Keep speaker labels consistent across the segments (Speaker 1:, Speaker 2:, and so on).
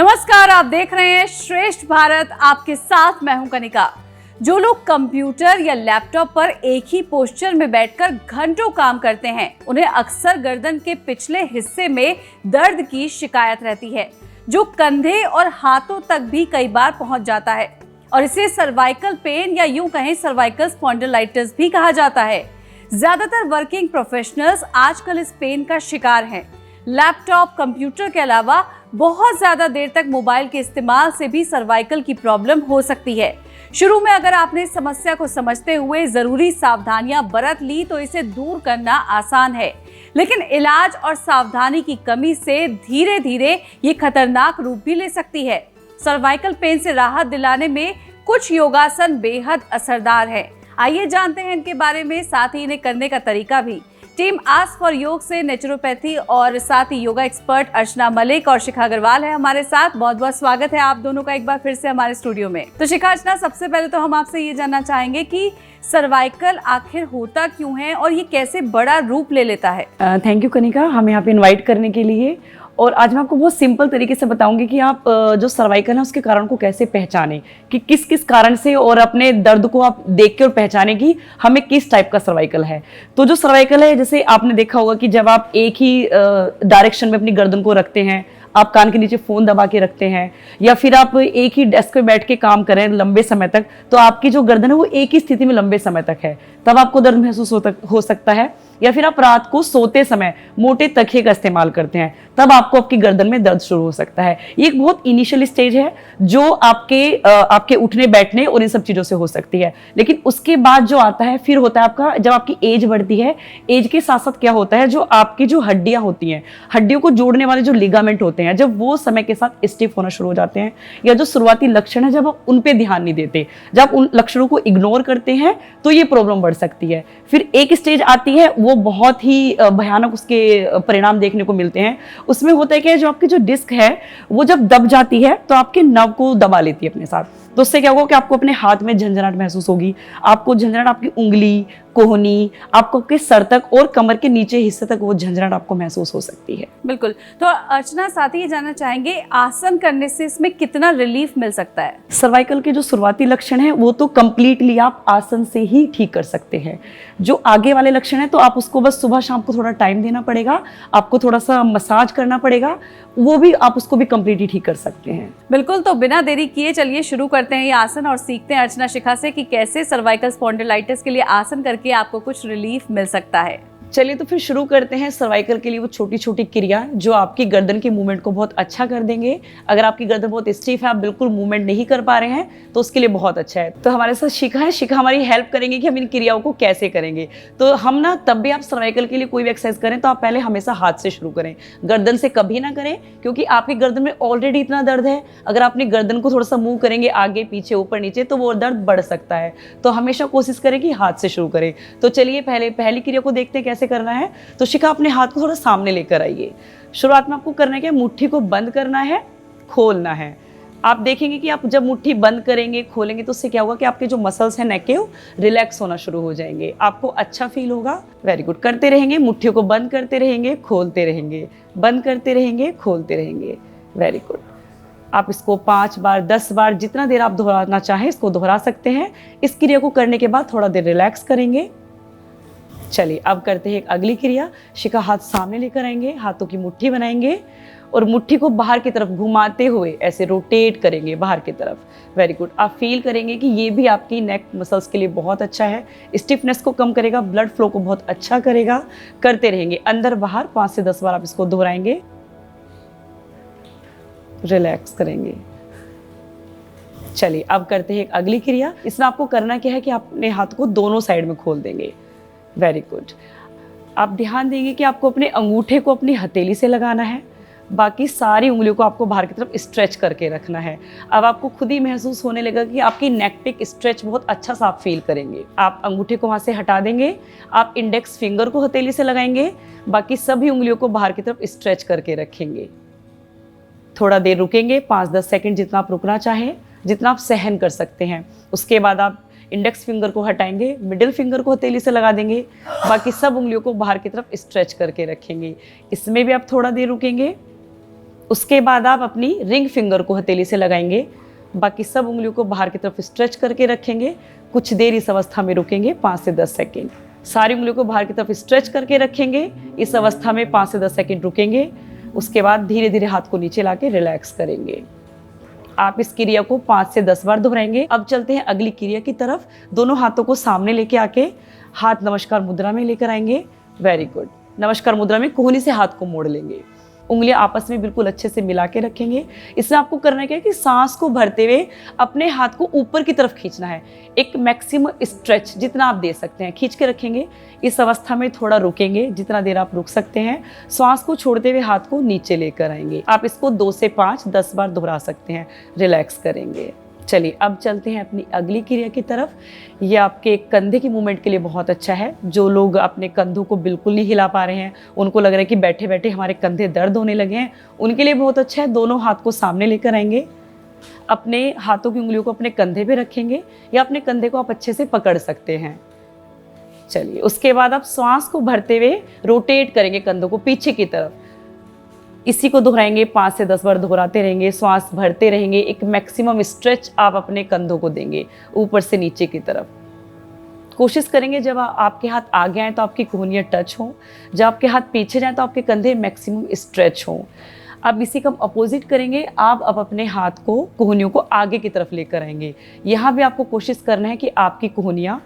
Speaker 1: नमस्कार, आप देख रहे हैं श्रेष्ठ भारत। आपके साथ मैं हूं कनिका। जो लोग कंप्यूटर या लैपटॉप पर एक ही पोस्चर में बैठकर घंटों काम करते हैं, उन्हें अक्सर गर्दन के पिछले हिस्से में दर्द की शिकायत रहती है, जो कंधे और हाथों तक भी कई बार पहुंच जाता है और इसे सर्वाइकल पेन या यूं कहें सर्वाइकल स्पॉन्डिलाइटिस भी कहा जाता है। ज्यादातर वर्किंग प्रोफेशनल्स आजकल इस पेन का शिकार हैं। लैपटॉप, कंप्यूटर के अलावा बहुत ज्यादा देर तक मोबाइल के इस्तेमाल से भी सर्वाइकल की प्रॉब्लम हो सकती है। शुरू में अगर आपने इस समस्या को समझते हुए जरूरी सावधानियां बरत ली तो इसे दूर करना आसान है, लेकिन इलाज और सावधानी की कमी से धीरे धीरे ये खतरनाक रूप भी ले सकती है। सर्वाइकल पेन से राहत दिलाने में कुछ योगासन बेहद असरदार है। आइए जानते हैं इनके बारे में, साथ ही इन्हें करने का तरीका भी। टीम आस्क फॉर योग से नेचुरोपैथी और साथ ही योगा एक्सपर्ट अर्चना मलिक और शिखा अग्रवाल है हमारे साथ। बहुत बहुत स्वागत है आप दोनों का एक बार फिर से हमारे स्टूडियो में। तो शिखा, अर्चना, सबसे पहले तो हम आपसे ये जानना चाहेंगे कि सर्वाइकल आखिर होता क्यों है और ये कैसे बड़ा रूप ले लेता है।
Speaker 2: थैंक यू कनिका, हमें यहाँ पे इन्वाइट करने के लिए। और आज मैं आपको बहुत सिंपल तरीके से बताऊंगी कि आप जो सर्वाइकल है उसके कारण को कैसे पहचानें, कि किस किस कारण से, और अपने दर्द को आप देख के और पहचानें कि हमें किस टाइप का सर्वाइकल है। तो जो सर्वाइकल है, जैसे आपने देखा होगा कि जब आप एक ही डायरेक्शन में अपनी गर्दन को रखते हैं, आप कान के नीचे फोन दबा के रखते हैं, या फिर आप एक ही डेस्क पे बैठ के काम करें लंबे समय तक, तो आपकी जो गर्दन है वो एक ही स्थिति में लंबे समय तक है, तब आपको दर्द महसूस हो सकता है। या फिर आप रात को सोते समय मोटे तकिए का इस्तेमाल करते हैं, तब आपको आपकी गर्दन में दर्द शुरू हो सकता है। ये एक बहुत इनिशियल स्टेज है जो आपके उठने बैठने और इन सब चीज़ों से हो सकती है। लेकिन उसके बाद जो आता है फिर होता है आपका, जब आपकी एज बढ़ती है, एज के साथ साथ क्या होता है, जो आपकी जो हड्डियां होती हैं, हड्डियों को जोड़ने वाले जो लिगामेंट होते हैं, जब वो समय के साथ स्टिफ होना शुरू हो जाते हैं, या जो शुरुआती लक्षण है जब आप उन पे ध्यान नहीं देते, जब उन लक्षणों को इग्नोर करते हैं, तो ये प्रॉब्लम बढ़ सकती है। फिर एक स्टेज आती है, वो बहुत ही भयानक उसके परिणाम देखने को मिलते हैं। उसमें होता है कि जो आपकी जो डिस्क है वो जब दब जाती है तो आपके नर्व को दबा लेती है अपने साथ। तो उससे क्या होगा कि आपको अपने हाथ में झंझनाहट महसूस होगी, आपको झंझनाहट आपकी उंगली, कोहनी, आपको के सर तक और कमर के नीचे हिस्से तक वो झंझनाहट आपको महसूस हो सकती है।
Speaker 1: बिल्कुल। तो अर्चना, साथ ही ये जानना चाहेंगे, आसन करने से इसमें कितना रिलीफ मिल सकता है?
Speaker 2: सर्वाइकल के जो शुरुआती लक्षण है वो तो कंप्लीटली आप आसन से ही ठीक कर सकते हैं। जो आगे वाले लक्षण है तो आप उसको बस सुबह शाम को थोड़ा टाइम देना पड़ेगा, आपको थोड़ा सा मसाज करना पड़ेगा, वो भी आप उसको भी कंप्लीटली ठीक कर सकते हैं।
Speaker 1: बिल्कुल। तो बिना देरी किए चलिए शुरू करते हैं ये आसन और सीखते हैं अर्चना शिखा से कि कैसे सर्वाइकल स्पॉन्डिलाइटिस के लिए आसन करके आपको कुछ रिलीफ मिल सकता है।
Speaker 2: चलिए तो फिर शुरू करते हैं सर्वाइकल के लिए वो छोटी छोटी क्रिया जो आपकी गर्दन के मूवमेंट को बहुत अच्छा कर देंगे। अगर आपकी गर्दन बहुत स्टिफ है, आप बिल्कुल मूवमेंट नहीं कर पा रहे हैं, तो उसके लिए बहुत अच्छा है। तो हमारे साथ शिखा है, शिखा हमारी हेल्प करेंगे कि हम इन क्रियाओं को कैसे करेंगे। तो हम ना, तब भी आप सर्वाइकल के लिए कोई भी एक्सरसाइज करें तो आप पहले हमेशा हाथ से शुरू करें, गर्दन से कभी ना करें, क्योंकि आपकी गर्दन में ऑलरेडी इतना दर्द है। अगर आप अपनी गर्दन को थोड़ा सा मूव करेंगे आगे पीछे ऊपर नीचे तो वो दर्द बढ़ सकता है। तो हमेशा कोशिश करें कि हाथ से शुरू करें। तो चलिए पहली क्रिया को देखते हैं कैसे करना है। तो शिखा अपने हाथ को थोड़ा सामने लेकर आइए। शुरुआत में आपको करना है कि मुट्ठी को बंद करना है, खोलना है। आप देखेंगे कि आप जब मुट्ठी बंद करेंगे, खोलेंगे, तो उससे क्या होगा कि आपके जो मसल्स हैं नेक के, वो रिलैक्स होना शुरू हो जाएंगे, आपको अच्छा फील होगा। Very good. करते रहेंगे, मुट्ठी को बंद करते रहेंगे, खोलते रहेंगे, बंद करते रहेंगे, खोलते रहेंगे। Very good. आप इसको 5 बार 10 बार जितना देर आप दोहराना चाहें इसको दोहरा सकते हैं। इस क्रिया को करने के बाद थोड़ा देर रिलैक्स करेंगे। चलिए अब करते हैं एक अगली क्रिया। शिखा हाथ सामने लेकर आएंगे, हाथों की मुट्ठी बनाएंगे और मुट्ठी को बाहर की तरफ घुमाते हुए ऐसे रोटेट करेंगे बाहर की तरफ। Very good. आप फील करेंगे कि ये भी आपकी नेक मसल्स के लिए बहुत अच्छा है, स्टिफनेस को कम करेगा, ब्लड फ्लो को बहुत अच्छा करेगा। करते रहेंगे अंदर बाहर 5 से 10 बार आप इसको दोहराएंगे, रिलैक्स करेंगे। चलिए अब करते हैं एक अगली क्रिया। इसमें आपको करना क्या है कि आप अपने हाथ को दोनों साइड में खोल देंगे। Very good. आप ध्यान देंगे कि आपको अपने अंगूठे को अपनी हथेली से लगाना है, बाकी सारी उंगलियों को आपको बाहर की तरफ स्ट्रेच करके रखना है। अब आपको खुद ही महसूस होने लगा कि आपकी नेक पे स्ट्रेच बहुत अच्छा सा आप फील करेंगे। आप अंगूठे को वहाँ से हटा देंगे, आप इंडेक्स फिंगर को हथेली से लगाएंगे, बाकी सभी उंगलियों को बाहर की तरफ स्ट्रेच करके रखेंगे। थोड़ा देर रुकेंगे, 5-10 सेकेंड, जितना आप रुकना चाहें, जितना आप सहन कर सकते हैं। उसके बाद आप इंडेक्स फिंगर को हटाएंगे, मिडिल फिंगर को हथेली से लगा देंगे, बाकी सब उंगलियों को बाहर की तरफ स्ट्रेच करके रखेंगे। इसमें भी आप थोड़ा देर रुकेंगे, उसके बाद आप अपनी रिंग फिंगर को हथेली से लगाएंगे, बाकी सब उंगलियों को बाहर की तरफ स्ट्रेच करके रखेंगे। कुछ देर इस अवस्था में रुकेंगे, 5 से 10 सेकेंड। सारी उंगलियों को बाहर की तरफ स्ट्रेच करके रखेंगे, इस अवस्था में 5 से 10 सेकेंड रुकेंगे। उसके बाद धीरे धीरे हाथ को नीचे लाके रिलैक्स करेंगे। आप इस क्रिया को 5 से 10 बार दोहराएंगे। अब चलते हैं अगली क्रिया की तरफ। दोनों हाथों को सामने लेके आके हाथ नमस्कार मुद्रा में लेकर आएंगे। Very good. नमस्कार मुद्रा में कोहनी से हाथ को मोड़ लेंगे, उंगलियां आपस में बिल्कुल अच्छे से मिला के रखेंगे। इसमें आपको करना क्या है कि सांस को भरते हुए अपने हाथ को ऊपर की तरफ खींचना है। एक मैक्सिमम स्ट्रेच जितना आप दे सकते हैं खींच के रखेंगे। इस अवस्था में थोड़ा रुकेंगे, जितना देर आप रुक सकते हैं। श्वास को छोड़ते हुए हाथ को नीचे लेकर आएंगे। आप इसको 2 से 5 10 बार दोहरा सकते हैं। रिलैक्स करेंगे। चलिए अब चलते हैं अपनी अगली क्रिया की तरफ। ये आपके कंधे की मूवमेंट के लिए बहुत अच्छा है। जो लोग अपने कंधों को बिल्कुल नहीं हिला पा रहे हैं, उनको लग रहा है कि बैठे बैठे हमारे कंधे दर्द होने लगे हैं, उनके लिए बहुत अच्छा है। दोनों हाथ को सामने लेकर आएंगे, अपने हाथों की उंगलियों को अपने कंधे पे रखेंगे या अपने कंधे को आप अच्छे से पकड़ सकते हैं। चलिए उसके बाद आप श्वास को भरते हुए रोटेट करेंगे कंधों को पीछे की तरफ। इसी को दोहराएंगे, 5 से 10 बार दोहराते रहेंगे, श्वास भरते रहेंगे। एक मैक्सिमम स्ट्रेच आप अपने कंधों को देंगे ऊपर से नीचे की तरफ। कोशिश करेंगे जब आपके हाथ आगे आए तो आपकी कोहनियाँ टच हों, जब आपके हाथ पीछे जाएं तो आपके कंधे मैक्सिमम स्ट्रेच हों। अब इसी का अपोजिट करेंगे। आप अब अपने हाथ को कोहनियों को आगे की तरफ लेकर आएंगे। यहाँ भी आपको कोशिश करना है कि आपकी कोहनियाँ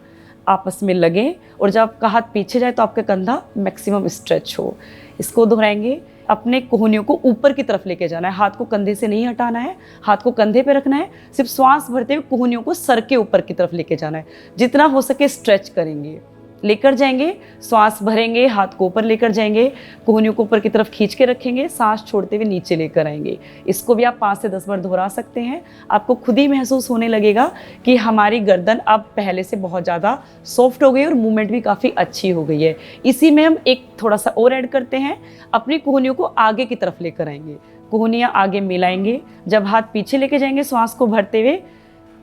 Speaker 2: आपस में लगें और जब आपका हाथ पीछे जाए तो आपका कंधा मैक्सिमम स्ट्रेच हो। इसको दोहराएंगे। अपने कोहनियों को ऊपर की तरफ लेके जाना है, हाथ को कंधे से नहीं हटाना है, हाथ को कंधे पे रखना है। सिर्फ श्वास भरते हुए कोहनियों को सर के ऊपर की तरफ लेके जाना है। जितना हो सके स्ट्रेच करेंगे, लेकर जाएंगे, श्वास भरेंगे, हाथ को ऊपर लेकर जाएंगे, कोहनियों को ऊपर की तरफ खींच के रखेंगे, सांस छोड़ते हुए नीचे लेकर आएंगे। इसको भी आप 5 से 10 बार दोहरा सकते हैं। आपको खुद ही महसूस होने लगेगा कि हमारी गर्दन अब पहले से बहुत ज़्यादा सॉफ्ट हो गई और मूवमेंट भी काफ़ी अच्छी हो गई है। इसी में हम एक थोड़ा सा और ऐड करते हैं। अपनी कोहनियों को आगे की तरफ लेकर आएंगे, कोहनियाँ आगे मिलाएंगे। जब हाथ पीछे लेके जाएंगे, श्वास को भरते हुए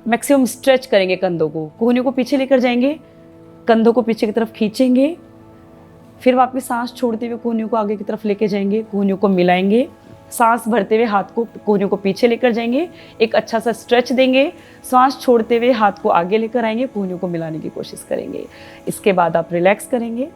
Speaker 2: मैक्सिमम स्ट्रेच करेंगे कंधों को, कोहनियों को पीछे लेकर जाएंगे, कंधों को पीछे की तरफ खींचेंगे। फिर वापस सांस छोड़ते हुए कोहनियों को आगे की तरफ लेके जाएंगे, कोहनियों को मिलाएंगे। सांस भरते हुए हाथ को कोहनियों को पीछे लेकर जाएंगे, एक अच्छा सा स्ट्रेच देंगे। सांस छोड़ते हुए हाथ को आगे लेकर आएंगे, कोहनियों को मिलाने की कोशिश करेंगे। इसके बाद आप रिलैक्स करेंगे।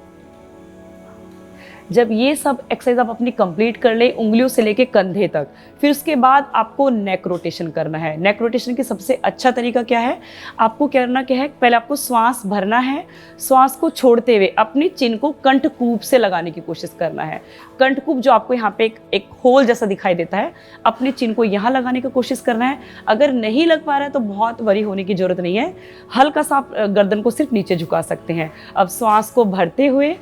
Speaker 2: जब ये सब एक्सरसाइज आप अपनी कंप्लीट कर ले उंगलियों से लेके कंधे तक, फिर उसके बाद आपको नेक रोटेशन करना है। नेक रोटेशन की सबसे अच्छा तरीका क्या है, आपको करना क्या है, पहले आपको श्वास भरना है। श्वास को छोड़ते हुए अपनी चिन को कंठकूप से लगाने की कोशिश करना है। कंठकूप जो आपको यहाँ पे एक होल जैसा दिखाई देता है, अपनी चिन को यहाँ लगाने की कोशिश करना है। अगर नहीं लग पा रहा है तो बहुत वरी होने की जरूरत नहीं है, हल्का सा आप गर्दन को सिर्फ नीचे झुका सकते हैं। अब श्वास को भरते हुए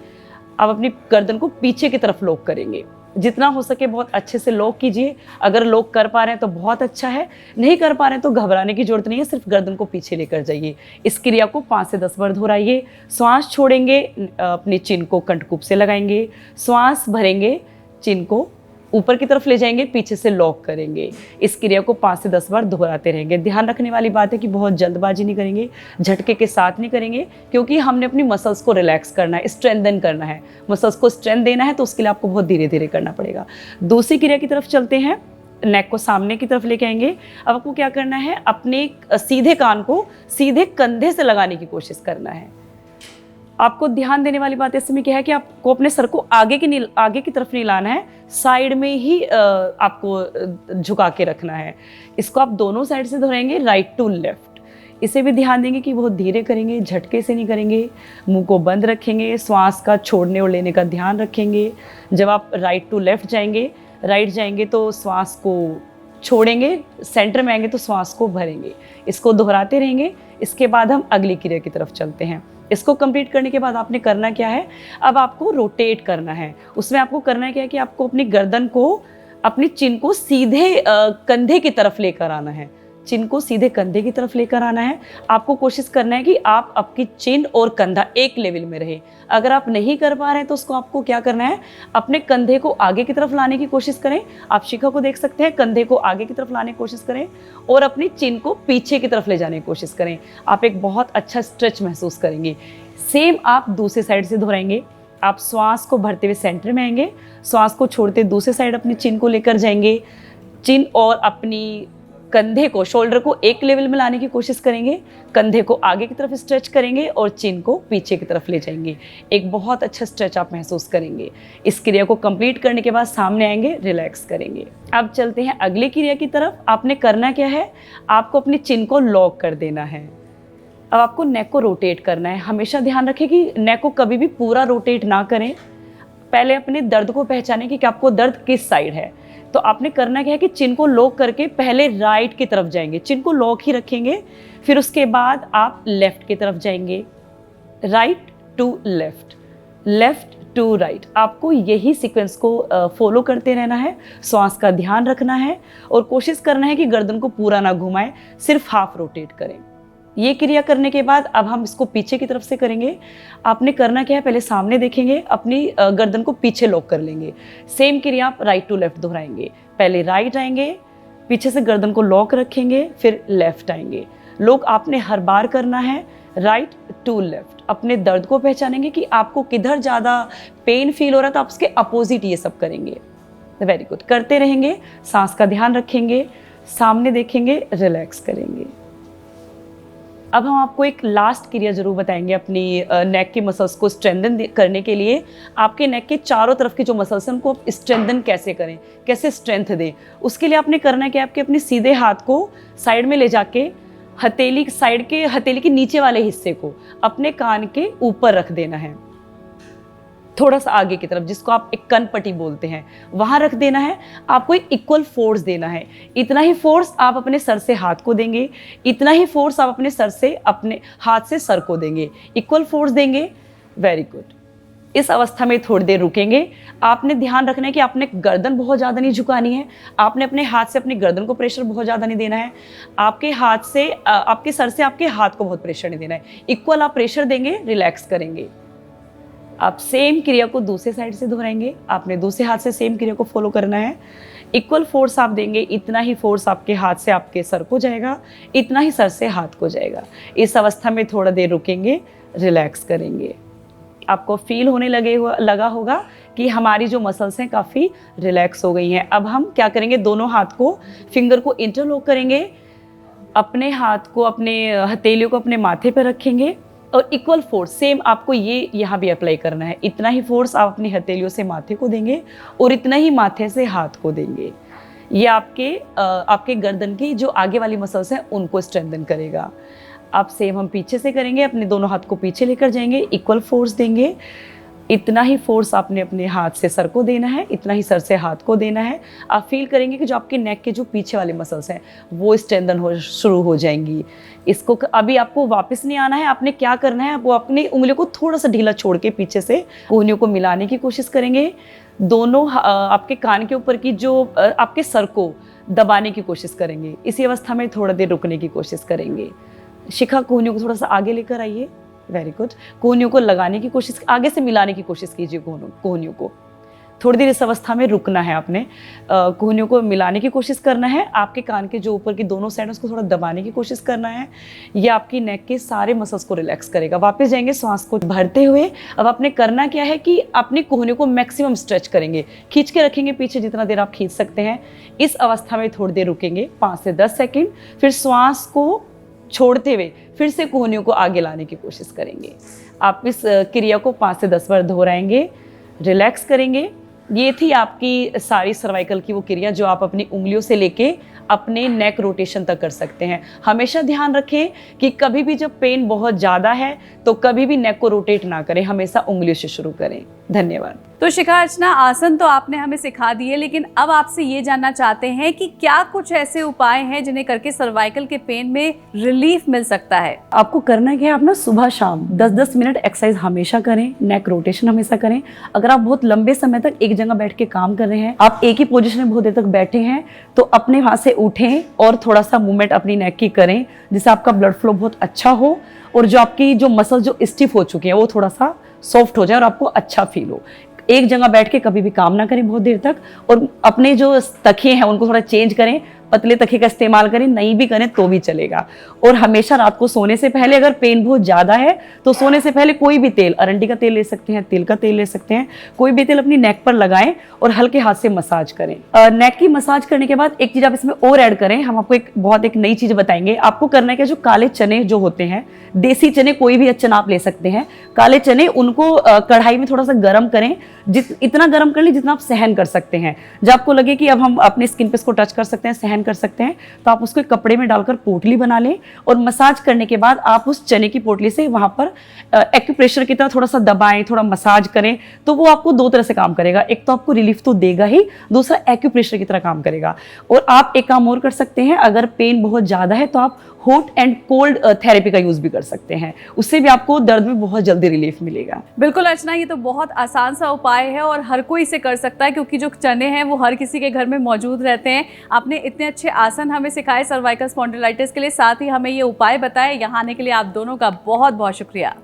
Speaker 2: आप अपनी गर्दन को पीछे की तरफ लॉक करेंगे। जितना हो सके बहुत अच्छे से लॉक कीजिए। अगर लॉक कर पा रहे हैं तो बहुत अच्छा है, नहीं कर पा रहे हैं तो घबराने की जरूरत नहीं है, सिर्फ गर्दन को पीछे लेकर जाइए। इस क्रिया को 5 से 10 बार दोहराइए। श्वास छोड़ेंगे, अपनी चिन को कंठकूप से लगाएंगे, श्वास भरेंगे, चिन को ऊपर की तरफ ले जाएंगे, पीछे से लॉक करेंगे। इस क्रिया को 5 से 10 बार दोहराते रहेंगे। ध्यान रखने वाली बात है कि बहुत जल्दबाजी नहीं करेंगे, झटके के साथ नहीं करेंगे, क्योंकि हमने अपनी मसल्स को रिलैक्स करना है, स्ट्रेंथन करना है। मसल्स को स्ट्रेंथ देना है तो उसके लिए आपको बहुत धीरे धीरे करना पड़ेगा। दूसरी क्रिया की तरफ चलते हैं। नेक को सामने की तरफ लेके आएंगे। अब आपको क्या करना है, अपने सीधे कान को सीधे कंधे से लगाने की कोशिश करना है। आपको ध्यान देने वाली बात इसमें क्या है कि आपको अपने सर को आगे की तरफ नहीं लाना है, साइड में ही आपको झुका के रखना है। इसको आप दोनों साइड से दोहराएंगे, राइट टू लेफ्ट। इसे भी ध्यान देंगे कि बहुत धीरे करेंगे, झटके से नहीं करेंगे। मुंह को बंद रखेंगे, श्वास का छोड़ने और लेने का ध्यान रखेंगे। जब आप राइट टू लेफ्ट जाएंगे, राइट जाएंगे तो श्वास को छोड़ेंगे, सेंटर में आएंगे तो श्वास को भरेंगे। इसको दोहराते रहेंगे। इसके बाद हम अगली क्रिया की तरफ चलते हैं। इसको कंप्लीट करने के बाद आपने करना क्या है, अब आपको रोटेट करना है। उसमें आपको करना क्या है कि आपको अपनी गर्दन को, अपनी चिन को सीधे कंधे की तरफ लेकर आना है। चिन को सीधे कंधे की तरफ लेकर आना है। आपको कोशिश करना है कि आप आपकी चिन और कंधा एक लेवल में रहे। अगर आप नहीं कर पा रहे हैं तो उसको आपको क्या करना है, अपने कंधे को आगे की तरफ लाने की कोशिश करें। आप शिखा को देख सकते हैं, कंधे को आगे की तरफ लाने की कोशिश करें और अपनी चिन को पीछे की तरफ ले जाने की कोशिश करें। आप एक बहुत अच्छा स्ट्रेच महसूस करेंगे। सेम आप दूसरी साइड से दोहराएंगे। आप श्वास को भरते हुए सेंटर में आएंगे, श्वास को छोड़ते दूसरे साइड अपनी चिन को लेकर जाएंगे, चिन और अपनी कंधे को, शोल्डर को एक लेवल में लाने की कोशिश करेंगे, कंधे को आगे की तरफ स्ट्रेच करेंगे और चिन को पीछे की तरफ ले जाएंगे। एक बहुत अच्छा स्ट्रेच आप महसूस करेंगे। इस क्रिया को कंप्लीट करने के बाद सामने आएंगे, रिलैक्स करेंगे। अब चलते हैं अगली क्रिया की तरफ। आपने करना क्या है, आपको अपनी चिन को लॉक कर देना है। अब आपको नेक को रोटेट करना है। हमेशा ध्यान रखें कि नेक को कभी भी पूरा रोटेट ना करें। पहले अपने दर्द को पहचानें कि आपको दर्द किस साइड है। तो आपने करना क्या है कि चिन को लॉक करके पहले राइट की तरफ जाएंगे, चिन को लॉक ही रखेंगे, फिर उसके बाद आप लेफ्ट की तरफ जाएंगे, right to left, left to right. आपको यही सीक्वेंस को फॉलो करते रहना है। श्वास का ध्यान रखना है और कोशिश करना है कि गर्दन को पूरा ना घुमाएं, सिर्फ हाफ रोटेट करें। ये क्रिया करने के बाद अब हम इसको पीछे की तरफ से करेंगे। आपने करना क्या है, पहले सामने देखेंगे, अपनी गर्दन को पीछे लॉक कर लेंगे। सेम क्रिया आप राइट टू लेफ्ट दोहराएंगे। पहले राइट आएंगे, पीछे से गर्दन को लॉक रखेंगे, फिर लेफ्ट आएंगे। लॉक आपने हर बार करना है, राइट टू लेफ्ट। अपने दर्द को पहचानेंगे कि आपको किधर ज़्यादा पेन फील हो रहा है, तो आप उसके अपोजिट ये सब करेंगे। वेरी गुड, करते रहेंगे। सांस का ध्यान रखेंगे, सामने देखेंगे, रिलैक्स करेंगे। अब हम आपको एक लास्ट क्रिया जरूर बताएंगे अपनी नेक की मसल्स को स्ट्रेंथन करने के लिए। आपके नेक के चारों तरफ के जो मसल्स हैं उनको आप स्ट्रेंथन कैसे करें, कैसे स्ट्रेंथ दें, उसके लिए आपने करना है कि आपके अपने सीधे हाथ को साइड में ले जाके हथेली साइड के हथेली के नीचे वाले हिस्से को अपने कान के ऊपर रख देना है, थोड़ा सा आगे की तरफ, जिसको आप एक कनपट्टी बोलते हैं, वहां रख देना है। आपको एक इक्वल फोर्स देना है। इतना ही फोर्स आप अपने सर से हाथ को देंगे, इतना ही फोर्स आप अपने सर से अपने हाथ से सर को देंगे, इक्वल फोर्स देंगे। Very good. इस अवस्था में थोड़ी देर रुकेंगे। आपने ध्यान रखना है कि आपने गर्दन बहुत ज़्यादा नहीं झुकानी है। आपने अपने हाथ से अपनी गर्दन को प्रेशर बहुत ज़्यादा नहीं देना है। आपके हाथ से आपके सर से आपके हाथ को बहुत प्रेशर नहीं देना है। इक्वल आप प्रेशर देंगे, रिलैक्स करेंगे। आप सेम क्रिया को दूसरे साइड से दोहराएंगे। आपने दूसरे हाथ से सेम क्रिया को फॉलो करना है। इक्वल फोर्स आप देंगे, इतना ही फोर्स आपके हाथ से आपके सर को जाएगा, इतना ही सर से हाथ को जाएगा। इस अवस्था में थोड़ा देर रुकेंगे, रिलैक्स करेंगे। आपको फील होने लगा होगा कि हमारी जो मसल्स हैं काफ़ी रिलैक्स हो गई हैं। अब हम क्या करेंगे, दोनों हाथ को, फिंगर को इंटरलॉक करेंगे, अपने हाथ को, अपने हथेलियों को अपने माथे पर रखेंगे और इक्वल फोर्स सेम आपको ये यहाँ भी अप्लाई करना है। इतना ही फोर्स आप अपनी हथेलियों से माथे को देंगे और इतना ही माथे से हाथ को देंगे। ये आपके गर्दन की जो आगे वाली मसल्स हैं उनको स्ट्रेंथन करेगा। आप सेम हम पीछे से करेंगे। अपने दोनों हाथ को पीछे लेकर जाएंगे, इक्वल फोर्स देंगे। इतना ही फोर्स आपने अपने हाथ से सर को देना है, इतना ही सर से हाथ को देना है। आप फील करेंगे कि जो आपके नेक के जो पीछे वाले मसल्स हैं वो स्ट्रेंथन हो शुरू हो जाएंगी। इसको अभी आपको वापस नहीं आना है। आपने क्या करना है, वो अपनी उंगलियों को थोड़ा सा ढीला छोड़ के पीछे से कोहनियों को मिलाने की कोशिश करेंगे। दोनों आपके कान के ऊपर की जो आपके सर को दबाने की कोशिश करेंगे। इसी अवस्था में थोड़ा देर रुकने की कोशिश करेंगे। शिखा कोहनियों को थोड़ा सा आगे लेकर आइए। Very good. कोहनियों को लगाने की कोशिश, आगे से मिलाने की कोशिश कीजिए। कोहनियों को थोड़ी देर इस अवस्था में रुकना है। आपने कोहनियों को मिलाने की कोशिश करना है। आपके कान के जो ऊपर की दोनों साइड उसको थोड़ा दबाने की कोशिश करना है। ये आपकी नेक के सारे मसल्स को रिलैक्स करेगा। वापस जाएंगे सांस को भरते हुए। अब आपने करना क्या है कि अपनी कोहनियों को मैक्सिमम स्ट्रेच करेंगे, खींच के रखेंगे पीछे जितना देर आप खींच सकते हैं। इस अवस्था में थोड़ी देर रुकेंगे, 5 से 10 सेकेंड। फिर श्वास को छोड़ते हुए फिर से कोहनियों को आगे लाने की कोशिश करेंगे। आप इस क्रिया को 5 से 10 बार दोहराएंगे, रिलैक्स करेंगे। ये थी आपकी सारी सर्वाइकल की वो क्रिया जो आप अपनी उंगलियों से लेके अपने नेक रोटेशन तक कर सकते हैं। हमेशा ध्यान रखें कि कभी भी जब पेन बहुत ज़्यादा है तो कभी भी नेक को रोटेट ना करें, हमेशा उंगलियों से शुरू करें। धन्यवाद।
Speaker 1: तो शिखा अर्चना, आसन तो आपने हमें सिखा दिए, लेकिन अब आपसे ये जानना चाहते हैं कि क्या कुछ ऐसे उपाय हैं जिन्हें करके सर्वाइकल के पेन में रिलीफ मिल सकता है।
Speaker 2: आपको करना क्या है, आप ना सुबह शाम 10-10 मिनट एक्सरसाइज हमेशा करें, नेक रोटेशन हमेशा करें। अगर आप बहुत लंबे समय तक एक जगह बैठ के काम कर रहे हैं, आप एक ही पोजीशन में बहुत देर तक बैठे हैं, तो अपने वहां से उठें और थोड़ा सा मूवमेंट अपनी नेक की करें, जिससे आपका ब्लड फ्लो बहुत अच्छा हो और जो आपकी जो मसल जो स्टिफ हो चुकी है वो थोड़ा सा सॉफ्ट हो जाए और आपको अच्छा फील हो। एक जगह बैठ के कभी भी काम ना करें बहुत देर तक, और अपने जो तकिए हैं उनको थोड़ा चेंज करें, पतले तकिए का इस्तेमाल करें, नहीं भी करें तो भी चलेगा। और हमेशा रात को सोने से पहले अगर पेन बहुत ज़्यादा है तो सोने से पहले कोई भी तेल, अरंडी का तेल ले सकते हैं, तिल का तेल ले सकते हैं, कोई भी तेल अपनी नेक पर लगाएं और हल्के हाथ से मसाज करें। नेक की मसाज करने के बाद एक चीज़ आप इसमें और ऐड करें, हम आपको एक नई चीज़ बताएंगे। आपको करना है कि जो काले चने जो होते हैं, देसी चने, कोई भी चना आप ले सकते हैं, काले चने, उनको कढ़ाई में थोड़ा सा गर्म करें, इतना गर्म कर लें जितना आप सहन कर सकते हैं। जब आपको लगे कि अब हम अपने स्किन पे इसको टच कर सकते हैं, सहन कर सकते हैं, तो आप उसको एक कपड़े में डालकर पोटली बना लें और मसाज करने के बाद आप उस चने की पोटली से वहां पर एक्यूप्रेशर की तरह थोड़ा सा दबाएं, थोड़ा मसाज करें, तो वो आपको दो तरह से काम करेगा। एक तो आपको रिलीफ तो देगा ही, दूसरा एक्यूप्रेशर की तरह काम करेगा। और आप एक काम और कर सकते हैं, अगर पेन बहुत ज़्यादा है तो आप हॉट एंड कोल्ड थेरेपी का यूज़ भी कर सकते हैं, उससे भी आपको दर्द में बहुत जल्दी रिलीफ मिलेगा।
Speaker 1: बिल्कुल अर्चना, ये तो बहुत आसान सा उपाय है और हर कोई इसे कर सकता है, क्योंकि जो चने हैं वो हर किसी के घर में मौजूद रहते हैं। आपने इतने अच्छे आसन हमें सिखाए सर्वाइकल स्पॉन्डिलाइटिस के लिए, साथ ही हमें ये उपाय बताए। यहाँ आने के लिए आप दोनों का बहुत बहुत शुक्रिया।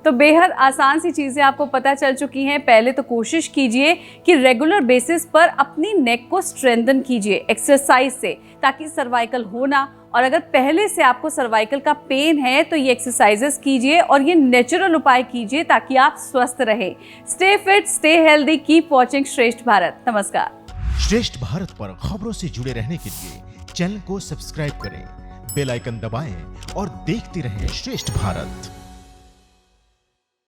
Speaker 1: तो बेहद आसान सी चीज़ें आपको पता चल चुकी हैं। पहले तो कोशिश कीजिए कि रेगुलर बेसिस पर अपनी नेक को स्ट्रेंथन कीजिए एक्सरसाइज से, ताकि सर्वाइकल हो ना। और अगर पहले से आपको सर्वाइकल का पेन है तो ये एक्सरसाइजेस कीजिए और ये नेचुरल उपाय कीजिए ताकि आप स्वस्थ रहें। Stay fit, stay healthy, keep watching श्रेष्ठ भारत। नमस्कार।
Speaker 3: श्रेष्ठ भारत पर खबरों से जुड़े रहने के लिए चैनल को सब्सक्राइब करें, बेल आइकन दबाएं और देखते रहें श्रेष्ठ भारत।